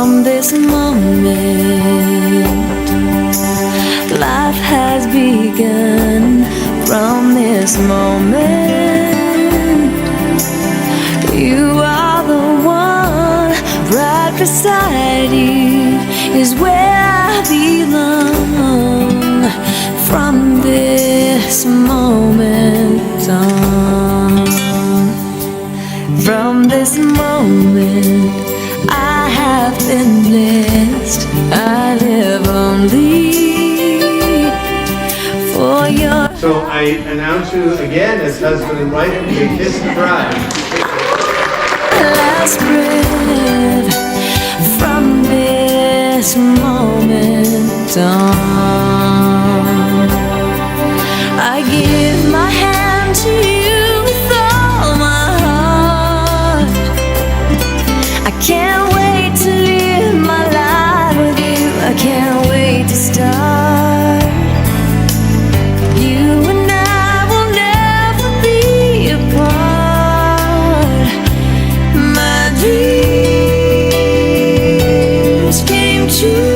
From this moment, life has begun. From this moment, you are the one. Right beside you is where I belong. From this moment on, from this moment, I have been blessed. I live only for your. So I announce you again as husband and wife, and we kiss the bride. Last breath. From this moment on, I give my hand to you with all my heart. I can't wait to live my life with you. I can't wait to start. You and I will never be apart. My dreams came true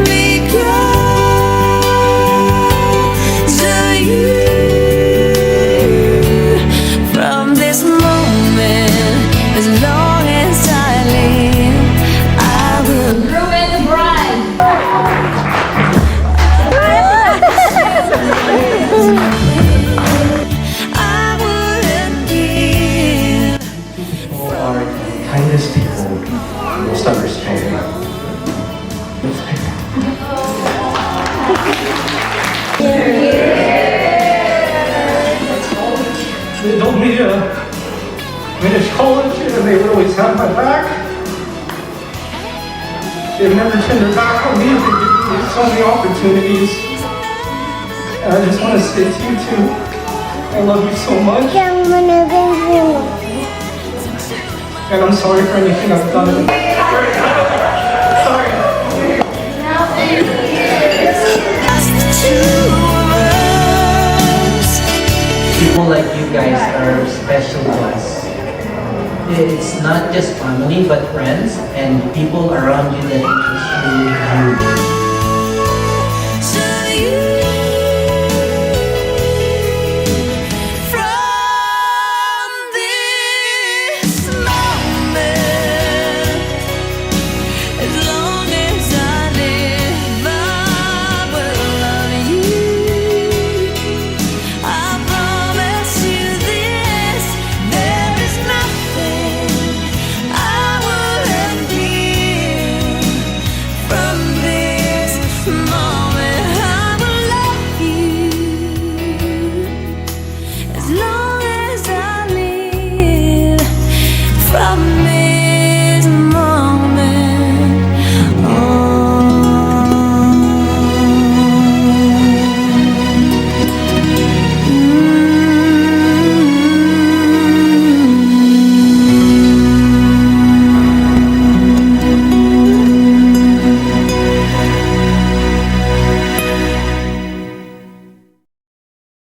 because of you. From this moment, as long as I live, I will ruin the bride. I wouldn't give. People are the kindest people, most understanding. They told me to finish college and they would always have my back. They've never turned their back on me. They've given me so many opportunities. And I just want to say to you too, I love you so much. And I'm sorry for anything I've done. Sorry. People like you guys are special to us. It's not just family but friends and people around you that just really you. From